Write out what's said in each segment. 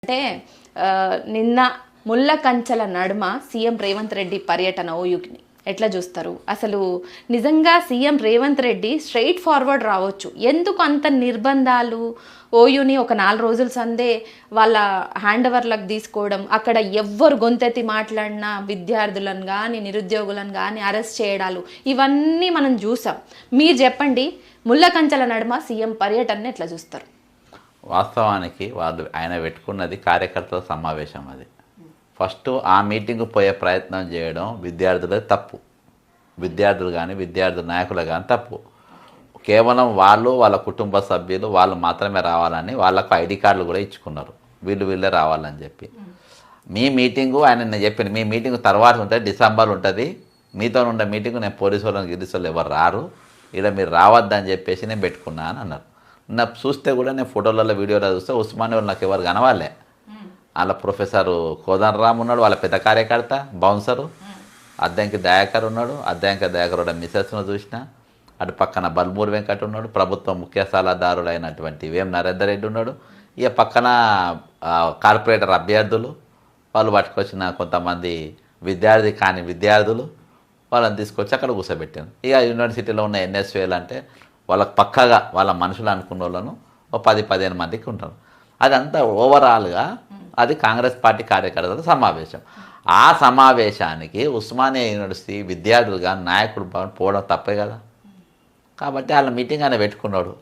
అంటే నిన్న ముళ్ళ కంచెల నడుమ సీఎం రేవంత్ రెడ్డి పర్యటన ఓయూకి ఎట్లా చూస్తారు? అసలు నిజంగా CM Revanth Reddy straight forward రావచ్చు, ఎందుకు అంత నిర్బంధాలు? ఓయూని ఒక 4 రోజుల సందే వాళ్ళ హ్యాండ్ ఓవర్లకు తీసుకోవడం, అక్కడ ఎవ్వరు గొంతెత్తి మాట్లాడినా విద్యార్థులను కానీ నిరుద్యోగులను కానీ అరెస్ట్ చేయడాలు, ఇవన్నీ మనం చూసాం. మీరు చెప్పండి, ముళ్ళ కంచెల నడుమ సీఎం పర్యటనని ఎట్లా చూస్తారు? వాస్తవానికి ఆయన పెట్టుకున్నది కార్యకర్తల సమావేశం. అది ఫస్ట్ ఆ మీటింగ్ పోయే ప్రయత్నం చేయడం విద్యార్థులది తప్పు. విద్యార్థులు కానీ విద్యార్థి నాయకులు కానీ తప్పు. కేవలం వాళ్ళు వాళ్ళ కుటుంబ సభ్యులు వాళ్ళు మాత్రమే రావాలని వాళ్ళకు ఐడి కార్డులు కూడా ఇచ్చుకున్నారు, వీళ్ళే రావాలని చెప్పి. మీ మీటింగు ఆయన నేను చెప్పింది, మీ మీటింగ్ తర్వాత ఉంటుంది, డిసెంబర్ ఉంటుంది, మీతో ఉండే మీటింగ్ నేను పోలీసు వాళ్ళని గిరిసు వాళ్ళు ఎవరు రారు, ఇలా మీరు రావద్దని చెప్పేసి నేను పెట్టుకున్నా అని అన్నారు. నాకు చూస్తే కూడా నేను ఫోటోలలో వీడియోలో చూస్తే ఉస్మానియా వాళ్ళు నాకు ఎవరు కనవాలే. వాళ్ళ ప్రొఫెసర్ కోదండరామ్ ఉన్నాడు, వాళ్ళ పెద్ద కార్యకర్త బౌన్సరు, అద్దంకి దయాకర్ ఉన్నాడు, అద్దంకి దయాకర్ మిసెస్ను చూసిన. అటు పక్కన బల్మూరి వెంకట్ ఉన్నాడు, ప్రభుత్వ ముఖ్య సలహాదారుడు అయినటువంటి వేం నరేందర్ రెడ్డి ఉన్నాడు. ఇక పక్కన కార్పొరేటర్ అభ్యర్థులు వాళ్ళు పట్టుకొచ్చిన కొంతమంది విద్యార్థి కాని విద్యార్థులు వాళ్ళని తీసుకొచ్చి అక్కడ కూర్చోబెట్టాను. ఇక యూనివర్సిటీలో ఉన్న ఎన్ఎస్వేలు అంటే వాళ్ళకి పక్కగా వాళ్ళ మనుషులు అనుకున్న వాళ్ళను ఓ 10-15 మందికి ఉంటారు. అదంతా ఓవరాల్గా అది కాంగ్రెస్ పార్టీ కార్యకర్తల సమావేశం. ఆ సమావేశానికి ఉస్మానియా యూనివర్సిటీ విద్యార్థులుగా నాయకుడు పోవడం తప్పే కదా. కాబట్టి వాళ్ళ మీటింగ్ ఆయన పెట్టుకున్నాడు.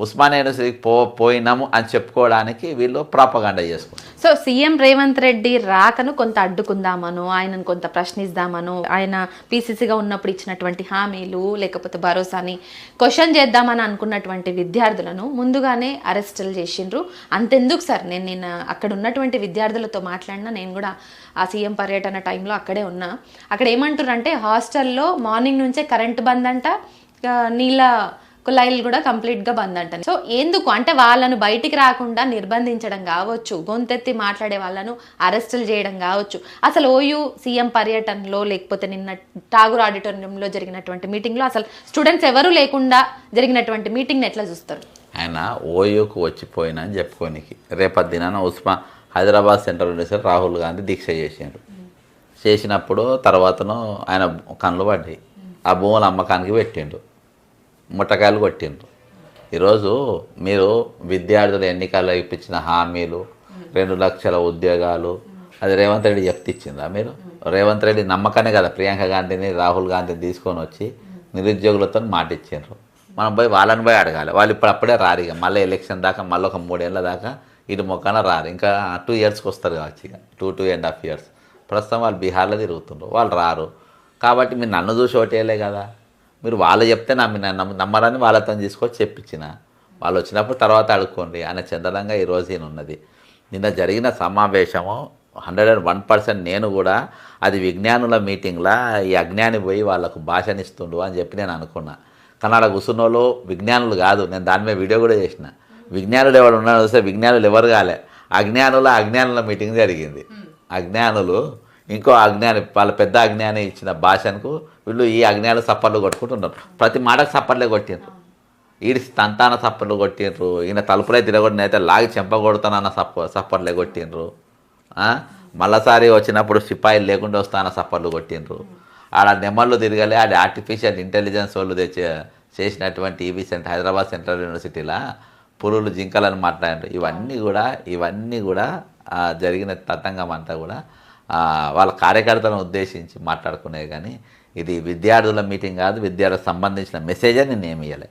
ఉస్మానియా యూనివర్సిటీకి పోయినాము అని చెప్పుకోవడానికి వీళ్ళు ప్రాపగాండా చేసుకున్నారు. సో సీఎం రేవంత్ రెడ్డి రాకను కొంత అడ్డుకుందామను, ఆయనను కొంత ప్రశ్నిద్దామను, ఆయన పీసీసీగా ఉన్నప్పుడు ఇచ్చినటువంటి హామీలు లేకపోతే భరోసాని క్వశ్చన్ చేద్దామని అనుకున్నటువంటి విద్యార్థులను ముందుగానే అరెస్టులు చేసిండ్రు. అంతెందుకు సార్, నేను అక్కడ ఉన్నటువంటి విద్యార్థులతో మాట్లాడినా, నేను కూడా ఆ సీఎం పర్యటన టైంలో అక్కడే ఉన్నా. అక్కడ ఏమంటారంటే హాస్టల్లో మార్నింగ్ నుంచే కరెంటు బంద్ అంట, నీళ్ళ కుళాయిలు కూడా కంప్లీట్గా బంద్ అంటాను. సో ఎందుకు అంటే వాళ్ళను బయటికి రాకుండా నిర్బంధించడం కావచ్చు, గొంతెత్తి మాట్లాడే వాళ్ళను అరెస్టులు చేయడం కావచ్చు. అసలు ఓయూ సీఎం పర్యటనలో లేకపోతే నిన్న ఠాగూర్ ఆడిటోరియంలో జరిగినటువంటి మీటింగ్లో అసలు స్టూడెంట్స్ ఎవరూ లేకుండా జరిగినటువంటి మీటింగ్ని ఎట్లా చూస్తారు? ఆయన ఓయూకు వచ్చిపోయినా అని చెప్పుకోనికి రేపటి దినాన హైదరాబాద్ సెంట్రల్ యూనివర్సిటీ రాహుల్ గాంధీ దీక్ష చేసినప్పుడు తర్వాతను ఆయన కళ్ళు పడ్డాయి. ఆ భూముల అమ్మకానికి పెట్టిండు, ముట్టకాయలు కొట్టిండ్రు. ఈరోజు మీరు విద్యార్థులు ఎన్నికల్లో ఇప్పించిన హామీలు 2 లక్షల ఉద్యోగాలు అది రేవంత్ రెడ్డి చెప్తిచ్చిందా? మీరు రేవంత్ రెడ్డి నమ్మకానే కదా ప్రియాంక గాంధీని రాహుల్ గాంధీని తీసుకొని వచ్చి నిరుద్యోగులతో మాటిచ్చిండ్రు. మనం పోయి వాళ్ళని పోయి అడగాలి. వాళ్ళు అప్పుడే రారు, ఇక మళ్ళీ ఎలక్షన్ దాకా మళ్ళీ ఒక 3 ఏళ్ళ దాకా ఇటు మొక్కన రారు. ఇంకా 2 ఇయర్స్కి వస్తారు కావచ్చు, ఇక 2.5 ఇయర్స్. ప్రస్తుతం వాళ్ళు బీహార్లో తిరుగుతుండ్రు, వాళ్ళు రారు. కాబట్టి మీరు నన్ను చూసి ఓటేయలే కదా, మీరు వాళ్ళు చెప్తే నమ్మరని వాళ్ళతో తీసుకొచ్చి చెప్పించిన. వాళ్ళు వచ్చినప్పుడు తర్వాత అడుక్కోండి అనే చందనంగా ఈరోజు ఈయన ఉన్నది. నిన్న జరిగిన సమావేశము 101% నేను కూడా అది విజ్ఞానుల మీటింగ్లా ఈ అజ్ఞాని పోయి వాళ్ళకు భాషనిస్తుండు అని చెప్పి నేను అనుకున్నా. కానీ అక్కడ కూర్చున్నోళ్ళు విజ్ఞానులు కాదు. నేను దాని మీద వీడియో కూడా చేసిన. విజ్ఞానులు ఎవరు ఉన్నారో చూస్తే విజ్ఞానులు ఎవరు కాలే, అజ్ఞానుల మీటింగ్ జరిగింది. అజ్ఞానులు ఇంకో అజ్ఞాని, వాళ్ళ పెద్ద అజ్ఞాని ఇచ్చిన భాషకు వీళ్ళు ఈ అజ్ఞానులు సప్పర్లు కొట్టుకుంటున్నారు. ప్రతి మాటకు సప్పర్లే కొట్టిండ్రు. ఈడి తంతాన సప్పర్లు కొట్టిండ్రు, ఈయన తలుపులే తిరగొట్టిన అయితే లాగి చెంపగొడతానన్న సప్పర్లే కొట్టిండ్రు. మళ్ళసారి వచ్చినప్పుడు సిపాయిలు లేకుండా వస్తానన్న సప్పర్లు కొట్టిండ్రు. ఆడ నెమ్మళ్ళు తిరగలే, ఆడ ఆర్టిఫిషియల్ ఇంటెలిజెన్స్ వాళ్ళు చేసినటువంటి హైదరాబాద్ సెంట్రల్ యూనివర్సిటీలో పురులు జింకలను మాట్లాడారు. ఇవన్నీ కూడా జరిగిన తతంగం అంతా కూడా వాళ్ళ కార్యకర్తలను ఉద్దేశించి మాట్లాడుకునే. కానీ ఇది విద్యార్థుల మీటింగ్ కాదు, విద్యార్థులకు సంబంధించిన మెసేజ్ అని నేను ఏమి ఇవ్వలే.